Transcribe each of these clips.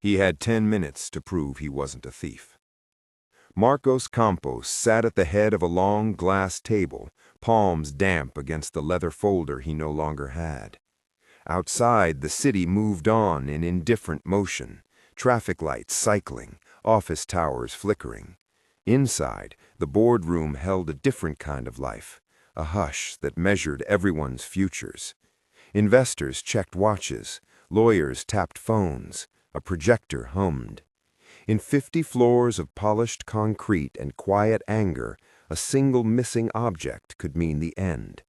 He had 10 minutes to prove he wasn't a thief. Marcos Campos sat at the head of a long glass table, palms damp against the leather folder he no longer had. Outside, the city moved on in indifferent motion, traffic lights cycling, office towers flickering. Inside, the boardroom held a different kind of life, a hush that measured everyone's futures. Investors checked watches, lawyers tapped phones, a projector hummed. In 50 floors of polished concrete and quiet anger, a single missing object could mean the end.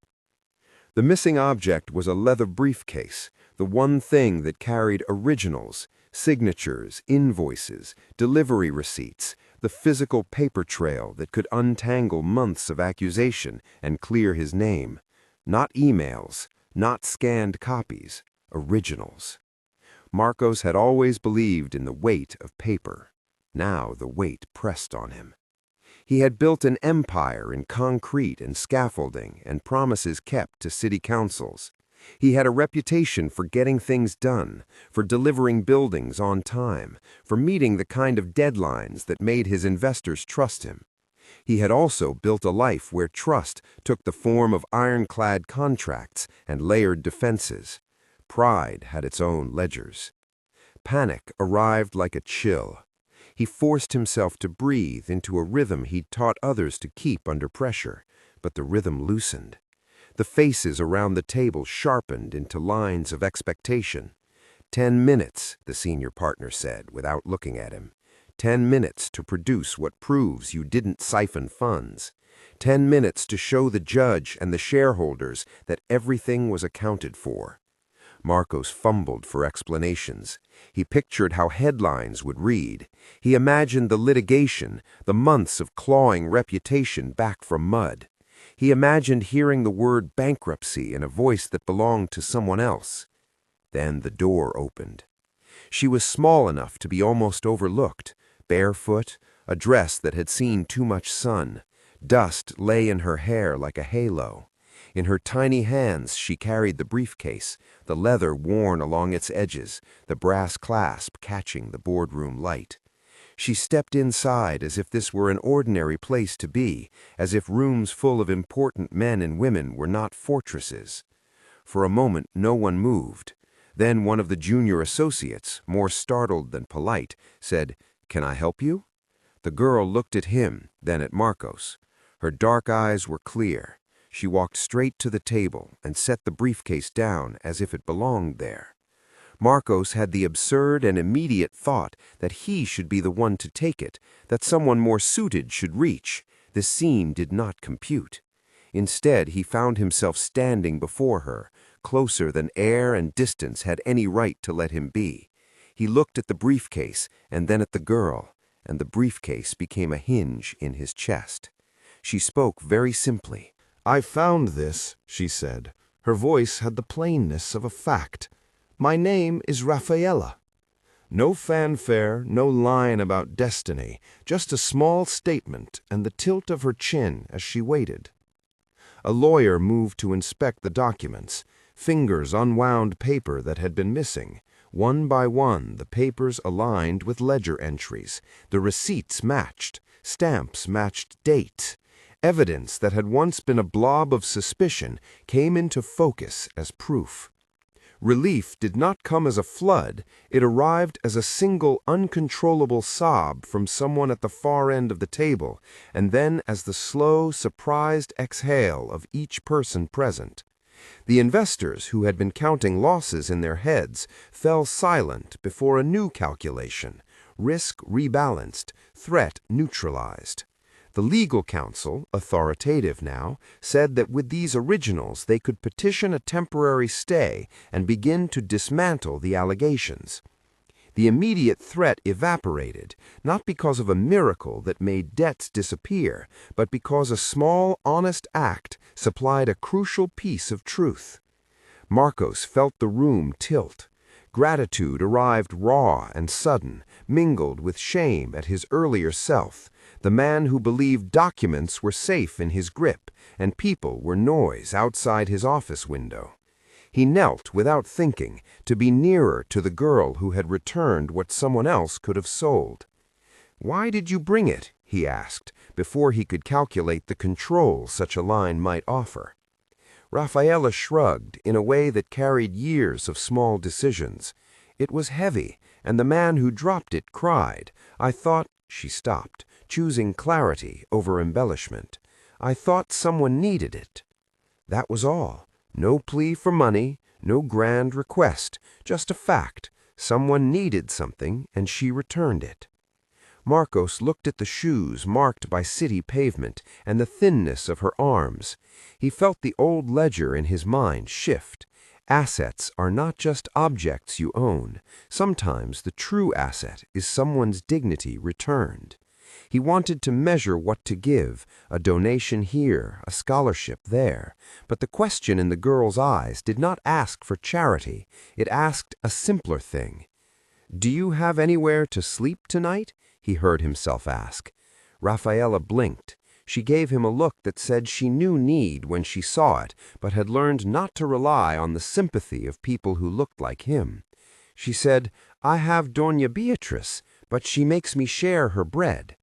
The missing object was a leather briefcase, the one thing that carried originals, signatures, invoices, delivery receipts, the physical paper trail that could untangle months of accusation and clear his name. Not emails, not scanned copies, originals. Marcos had always believed in the weight of paper. Now the weight pressed on him. He had built an empire in concrete and scaffolding and promises kept to city councils. He had a reputation for getting things done, for delivering buildings on time, for meeting the kind of deadlines that made his investors trust him. He had also built a life where trust took the form of ironclad contracts and layered defenses. Pride had its own ledgers. Panic arrived like a chill. He forced himself to breathe into a rhythm he'd taught others to keep under pressure, but the rhythm loosened. The faces around the table sharpened into lines of expectation. 10 minutes, the senior partner said, without looking at him. 10 minutes to produce what proves you didn't siphon funds. 10 minutes to show the judge and the shareholders that everything was accounted for. Marcos fumbled for explanations. He pictured how headlines would read. He imagined the litigation, the months of clawing reputation back from mud. He imagined hearing the word bankruptcy in a voice that belonged to someone else. Then the door opened. She was small enough to be almost overlooked, barefoot, a dress that had seen too much sun. Dust lay in her hair like a halo. In her tiny hands she carried the briefcase, the leather worn along its edges, the brass clasp catching the boardroom light. She stepped inside as if this were an ordinary place to be, as if rooms full of important men and women were not fortresses. For a moment no one moved. Then one of the junior associates, more startled than polite, said, "Can I help you?" The girl looked at him, then at Marcos. Her dark eyes were clear. She walked straight to the table and set the briefcase down as if it belonged there. Marcos had the absurd and immediate thought that he should be the one to take it, that someone more suited should reach. The scene did not compute. Instead, he found himself standing before her, closer than air and distance had any right to let him be. He looked at the briefcase and then at the girl, and the briefcase became a hinge in his chest. She spoke very simply. "I found this," she said. Her voice had the plainness of a fact. "My name is Rafaela." No fanfare, no line about destiny, just a small statement and the tilt of her chin as she waited. A lawyer moved to inspect the documents. Fingers unwound paper that had been missing. One by one, the papers aligned with ledger entries. The receipts matched. Stamps matched dates. Evidence that had once been a blob of suspicion came into focus as proof. Relief did not come as a flood. It arrived as a single uncontrollable sob from someone at the far end of the table, and then as the slow, surprised exhale of each person present. The investors, who had been counting losses in their heads, fell silent before a new calculation. Risk rebalanced, threat neutralized. The legal counsel, authoritative now, said that with these originals they could petition a temporary stay and begin to dismantle the allegations. The immediate threat evaporated, not because of a miracle that made debts disappear, but because a small, honest act supplied a crucial piece of truth. Marcos felt the room tilt. Gratitude arrived raw and sudden, mingled with shame at his earlier self, the man who believed documents were safe in his grip and people were noise outside his office window. He knelt without thinking, to be nearer to the girl who had returned what someone else could have sold. "Why did you bring it?" he asked, before he could calculate the control such a line might offer. Rafaela shrugged in a way that carried years of small decisions. It was heavy, and the man who dropped it cried. "I thought—" She stopped, choosing clarity over embellishment. "I thought someone needed it." That was all. No plea for money, no grand request, just a fact. Someone needed something, and she returned it. Marcos looked at the shoes marked by city pavement and the thinness of her arms. He felt the old ledger in his mind shift. Assets are not just objects you own. Sometimes the true asset is someone's dignity returned. He wanted to measure what to give, a donation here, a scholarship there. But the question in the girl's eyes did not ask for charity. It asked a simpler thing. "Do you have anywhere to sleep tonight?" he heard himself ask. Rafaela blinked. She gave him a look that said she knew need when she saw it, but had learned not to rely on the sympathy of people who looked like him. She said, "I have Doña Beatrice, but she makes me share her bread."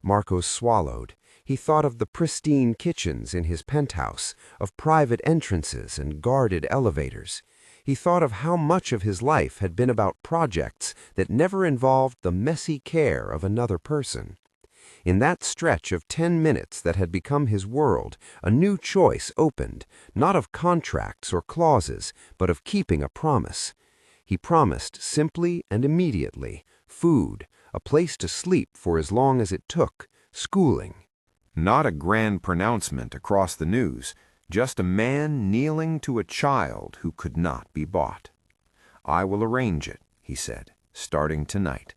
Marcos swallowed. He thought of the pristine kitchens in his penthouse, of private entrances and guarded elevators. He thought of how much of his life had been about projects that never involved the messy care of another person. In that stretch of 10 minutes that had become his world, a new choice opened, not of contracts or clauses, but of keeping a promise. He promised simply and immediately food, a place to sleep for as long as it took, schooling. Not a grand pronouncement across the news, just a man kneeling to a child who could not be bought. "I will arrange it," he said, "starting tonight."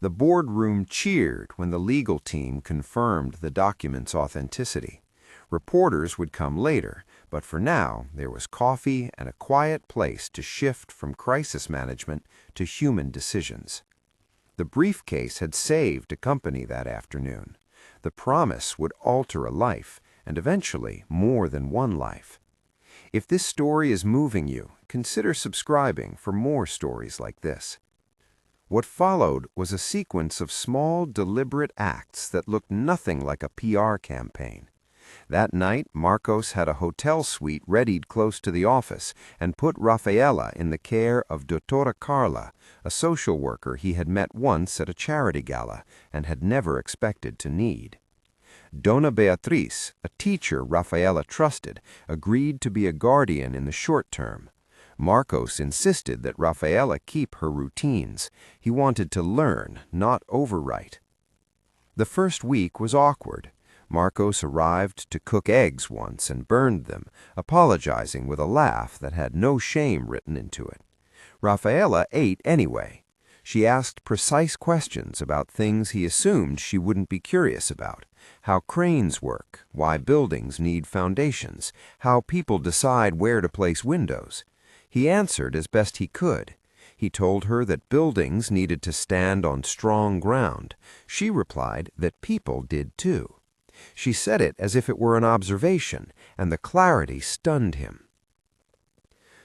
The boardroom cheered when the legal team confirmed the document's authenticity. Reporters would come later, but for now there was coffee and a quiet place to shift from crisis management to human decisions. The briefcase had saved a company that afternoon. The promise would alter a life, and eventually more than one life. If this story is moving you, consider subscribing for more stories like this. What followed was a sequence of small, deliberate acts that looked nothing like a PR campaign. That night, Marcos had a hotel suite readied close to the office and put Rafaela in the care of Doutora Carla, a social worker he had met once at a charity gala and had never expected to need. Dona Beatriz, a teacher Rafaela trusted, agreed to be a guardian in the short term. Marcos insisted that Rafaela keep her routines. He wanted to learn, not overwrite. The first week was awkward. Marcos arrived to cook eggs once and burned them, apologizing with a laugh that had no shame written into it. Rafaela ate anyway. She asked precise questions about things he assumed she wouldn't be curious about: how cranes work, why buildings need foundations, how people decide where to place windows. He answered as best he could. He told her that buildings needed to stand on strong ground. She replied that people did too. She said it as if it were an observation, and the clarity stunned him.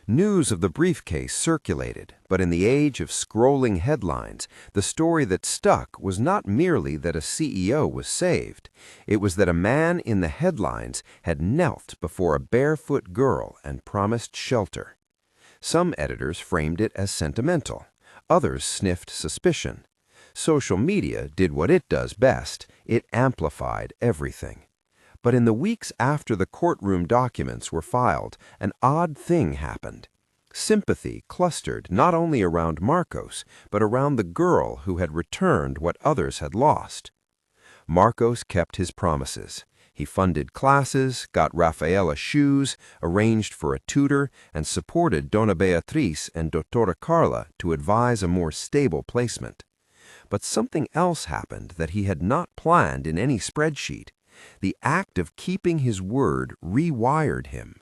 News of the briefcase circulated, but in the age of scrolling headlines, the story that stuck was not merely that a CEO was saved. It was that a man in the headlines had knelt before a barefoot girl and promised shelter. Some editors framed it as sentimental. Others sniffed suspicion. Social media did what it does best. It amplified everything. But in the weeks after the courtroom documents were filed, an odd thing happened. Sympathy clustered not only around Marcos, but around the girl who had returned what others had lost. Marcos kept his promises. He funded classes, got Rafaela shoes, arranged for a tutor, and supported Dona Beatriz and Doutora Carla to advise a more stable placement. But something else happened that he had not planned in any spreadsheet. The act of keeping his word rewired him.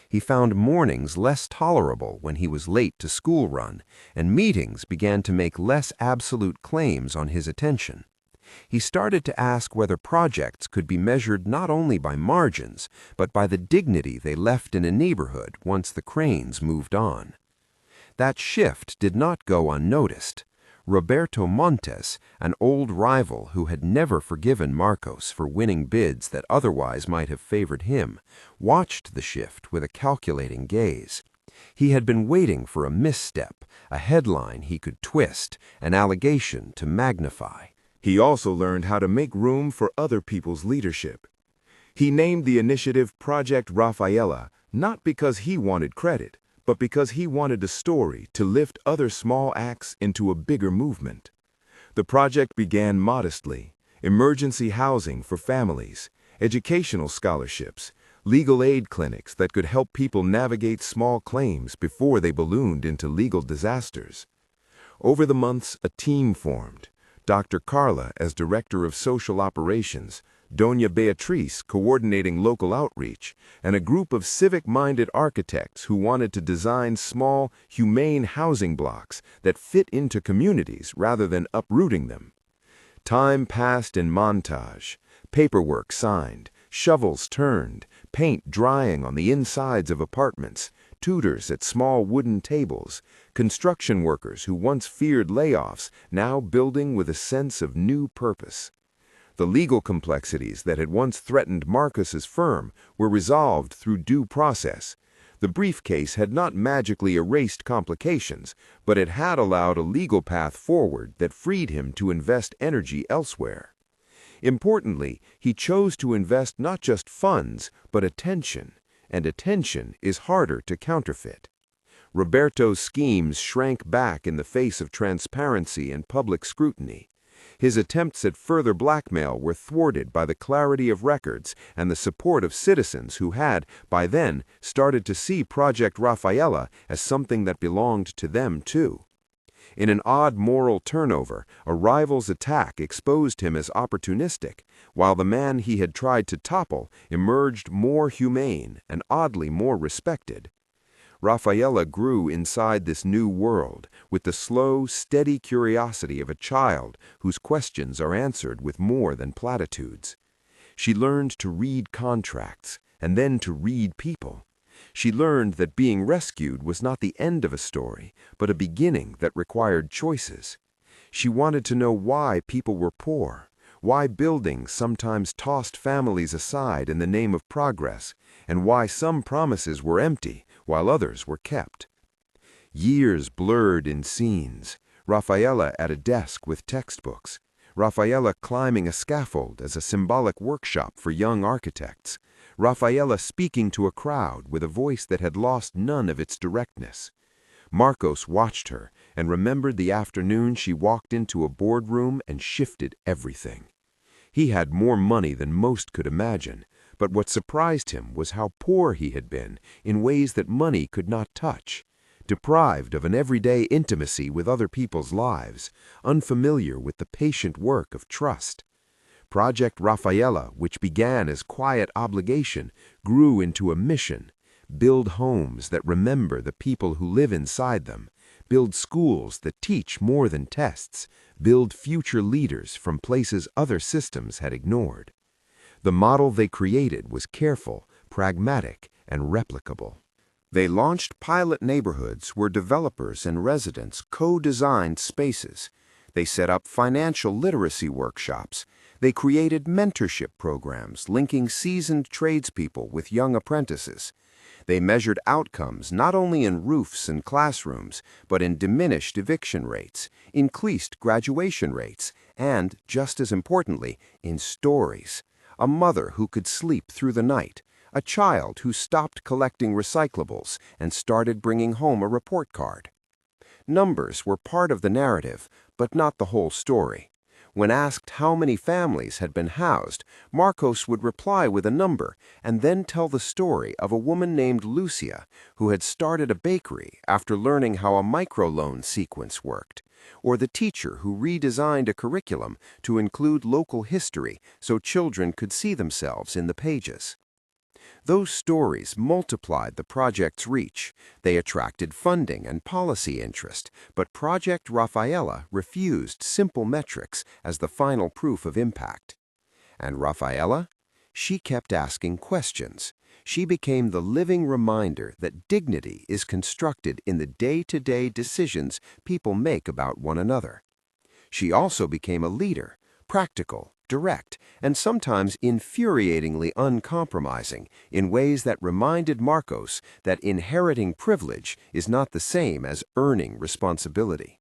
He found mornings less tolerable when he was late to school run, and meetings began to make less absolute claims on his attention. He started to ask whether projects could be measured not only by margins, but by the dignity they left in a neighborhood once the cranes moved on. That shift did not go unnoticed. Roberto Montes, an old rival who had never forgiven Marcos for winning bids that otherwise might have favored him, watched the shift with a calculating gaze. He had been waiting for a misstep, a headline he could twist, an allegation to magnify. He also learned how to make room for other people's leadership. He named the initiative Project Rafaela not because he wanted credit, but because he wanted a story to lift other small acts into a bigger movement. The project began modestly: emergency housing for families, educational scholarships, legal aid clinics that could help people navigate small claims before they ballooned into legal disasters. Over the months, a team formed: Dr. Carla as Director of Social Operations, Doña Beatriz coordinating local outreach, and a group of civic-minded architects who wanted to design small, humane housing blocks that fit into communities rather than uprooting them. Time passed in montage: paperwork signed, shovels turned, paint drying on the insides of apartments, tutors at small wooden tables, construction workers who once feared layoffs now building with a sense of new purpose. The legal complexities that had once threatened Marcos's firm were resolved through due process. The briefcase had not magically erased complications, but it had allowed a legal path forward that freed him to invest energy elsewhere. Importantly, he chose to invest not just funds, but attention, and attention is harder to counterfeit. Roberto's schemes shrank back in the face of transparency and public scrutiny. His attempts at further blackmail were thwarted by the clarity of records and the support of citizens who had, by then, started to see Project Rafaela as something that belonged to them too. In an odd moral turnover, a rival's attack exposed him as opportunistic, while the man he had tried to topple emerged more humane and oddly more respected. Rafaela grew inside this new world with the slow, steady curiosity of a child whose questions are answered with more than platitudes. She learned to read contracts and then to read people. She learned that being rescued was not the end of a story, but a beginning that required choices. She wanted to know why people were poor, why buildings sometimes tossed families aside in the name of progress, and why some promises were empty while others were kept. Years blurred in scenes: Rafaela at a desk with textbooks, Rafaela climbing a scaffold as a symbolic workshop for young architects, Rafaela speaking to a crowd with a voice that had lost none of its directness. Marcos watched her and remembered the afternoon she walked into a boardroom and shifted everything. He had more money than most could imagine, but what surprised him was how poor he had been in ways that money could not touch. Deprived of an everyday intimacy with other people's lives, unfamiliar with the patient work of trust. Project Rafaela, which began as quiet obligation, grew into a mission: build homes that remember the people who live inside them, build schools that teach more than tests, build future leaders from places other systems had ignored. The model they created was careful, pragmatic, and replicable. They launched pilot neighborhoods where developers and residents co-designed spaces. They set up financial literacy workshops. They created mentorship programs linking seasoned tradespeople with young apprentices. They measured outcomes not only in roofs and classrooms, but in diminished eviction rates, increased graduation rates, and, just as importantly, in stories. A mother who could sleep through the night, a child who stopped collecting recyclables and started bringing home a report card. Numbers were part of the narrative, but not the whole story. When asked how many families had been housed, Marcos would reply with a number and then tell the story of a woman named Lucia who had started a bakery after learning how a microloan sequence worked, or the teacher who redesigned a curriculum to include local history so children could see themselves in the pages. Those stories multiplied the project's reach. They attracted funding and policy interest, but Project Rafaela refused simple metrics as the final proof of impact. And Rafaela? She kept asking questions. She became the living reminder that dignity is constructed in the day-to-day decisions people make about one another. She also became a leader, practical, direct, and sometimes infuriatingly uncompromising in ways that reminded Marcos that inheriting privilege is not the same as earning responsibility.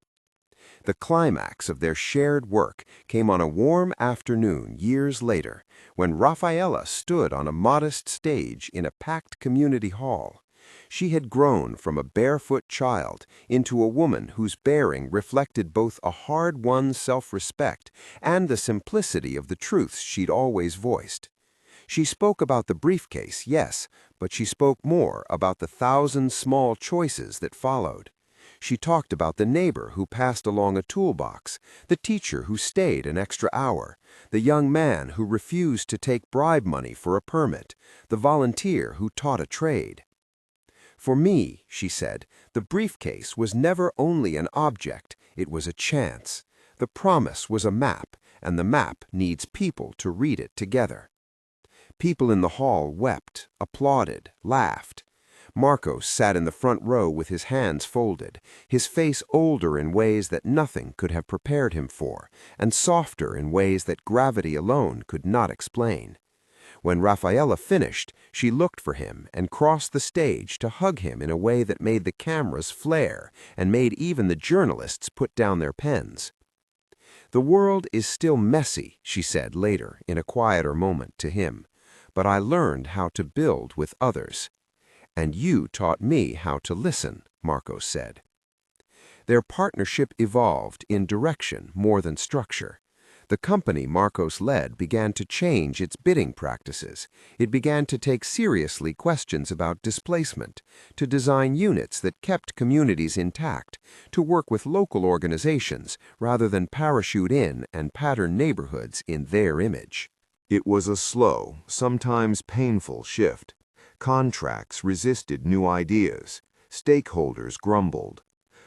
The climax of their shared work came on a warm afternoon years later when Rafaela stood on a modest stage in a packed community hall. She had grown from a barefoot child into a woman whose bearing reflected both a hard-won self-respect and the simplicity of the truths she'd always voiced. She spoke about the briefcase, yes, but she spoke more about the thousand small choices that followed. She talked about the neighbor who passed along a toolbox, the teacher who stayed an extra hour, the young man who refused to take bribe money for a permit, the volunteer who taught a trade. For me, she said, the briefcase was never only an object, it was a chance. The promise was a map, and the map needs people to read it together. People in the hall wept, applauded, laughed. Marcos sat in the front row with his hands folded, his face older in ways that nothing could have prepared him for, and softer in ways that gravity alone could not explain. When Rafaela finished, she looked for him and crossed the stage to hug him in a way that made the cameras flare and made even the journalists put down their pens. "The world is still messy," she said later in a quieter moment to him, "but I learned how to build with others." "And you taught me how to listen," Marcos said. Their partnership evolved in direction more than structure. The company Marcos led began to change its bidding practices. It began to take seriously questions about displacement, to design units that kept communities intact, to work with local organizations rather than parachute in and pattern neighborhoods in their image. It was a slow, sometimes painful shift. Contracts resisted new ideas. Stakeholders grumbled.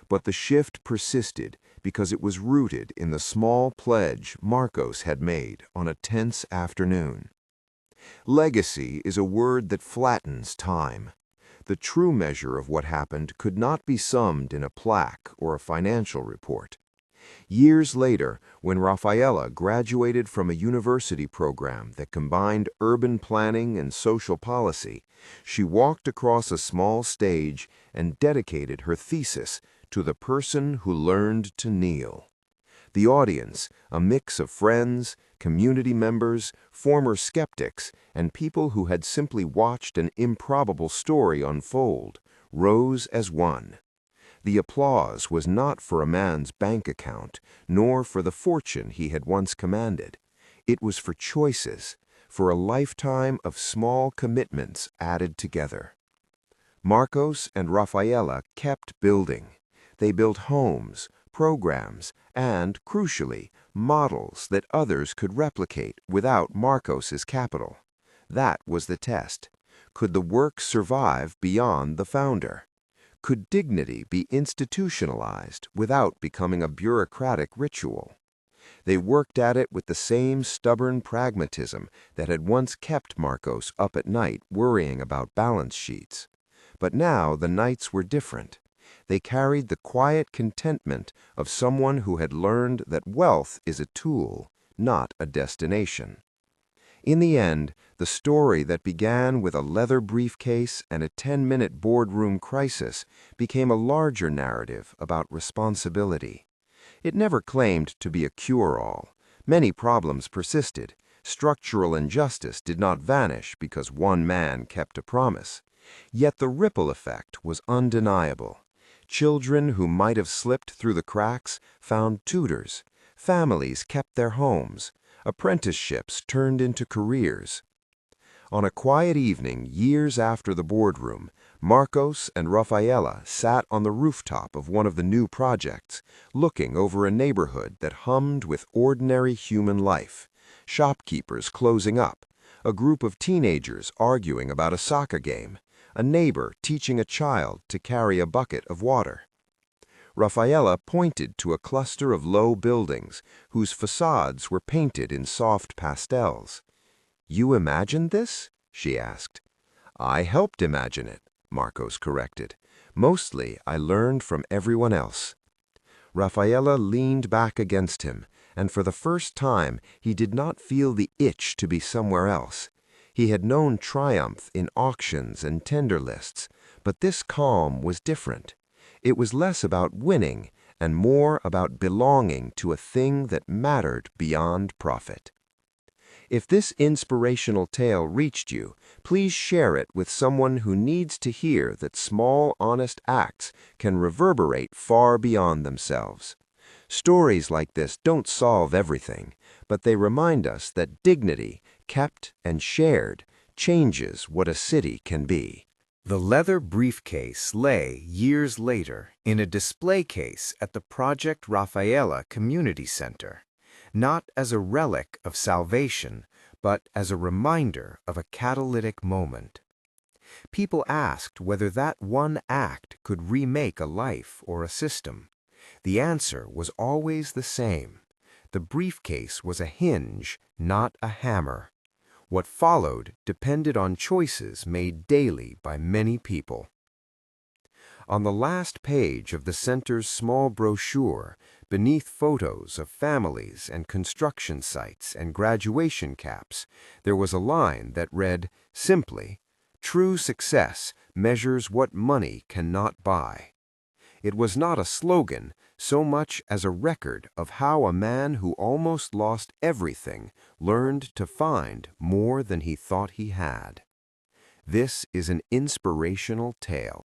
But the shift persisted because it was rooted in the small pledge Marcos had made on a tense afternoon. Legacy is a word that flattens time. The true measure of what happened could not be summed in a plaque or a financial report. Years later, when Rafaela graduated from a university program that combined urban planning and social policy, she walked across a small stage and dedicated her thesis to the person who learned to kneel. The audience, a mix of friends, community members, former skeptics, and people who had simply watched an improbable story unfold, rose as one. The applause was not for a man's bank account, nor for the fortune he had once commanded. It was for choices, for a lifetime of small commitments added together. Marcos and Rafaela kept building. They built homes, programs, and, crucially, models that others could replicate without Marcos's capital. That was the test. Could the work survive beyond the founder? Could dignity be institutionalized without becoming a bureaucratic ritual? They worked at it with the same stubborn pragmatism that had once kept Marcos up at night worrying about balance sheets. But now the nights were different. They carried the quiet contentment of someone who had learned that wealth is a tool, not a destination. In the end, the story that began with a leather briefcase and a 10-minute boardroom crisis became a larger narrative about responsibility. It never claimed to be a cure-all. Many problems persisted. Structural injustice did not vanish because one man kept a promise. Yet the ripple effect was undeniable. Children who might have slipped through the cracks found tutors. Families kept their homes. Apprenticeships turned into careers. On a quiet evening years after the boardroom, Marcos and Rafaela sat on the rooftop of one of the new projects, looking over a neighborhood that hummed with ordinary human life. Shopkeepers closing up, a group of teenagers arguing about a soccer game, a neighbor teaching a child to carry a bucket of water. Rafaela pointed to a cluster of low buildings whose facades were painted in soft pastels. "You imagined this?" she asked. "I helped imagine it," Marcos corrected. "Mostly I learned from everyone else." Rafaela leaned back against him, and for the first time he did not feel the itch to be somewhere else. He had known triumph in auctions and tender lists, but this calm was different. It was less about winning and more about belonging to a thing that mattered beyond profit. If this inspirational tale reached you, please share it with someone who needs to hear that small, honest acts can reverberate far beyond themselves. Stories like this don't solve everything, but they remind us that dignity, kept and shared, changes what a city can be. The leather briefcase lay, years later, in a display case at the Project Rafaela Community Center, not as a relic of salvation, but as a reminder of a catalytic moment. People asked whether that one act could remake a life or a system. The answer was always the same. The briefcase was a hinge, not a hammer. What followed depended on choices made daily by many people. On the last page of the center's small brochure, beneath photos of families and construction sites and graduation caps, there was a line that read simply, "True success measures what money cannot buy." It was not a slogan so much as a record of how a man who almost lost everything learned to find more than he thought he had. This is an inspirational tale.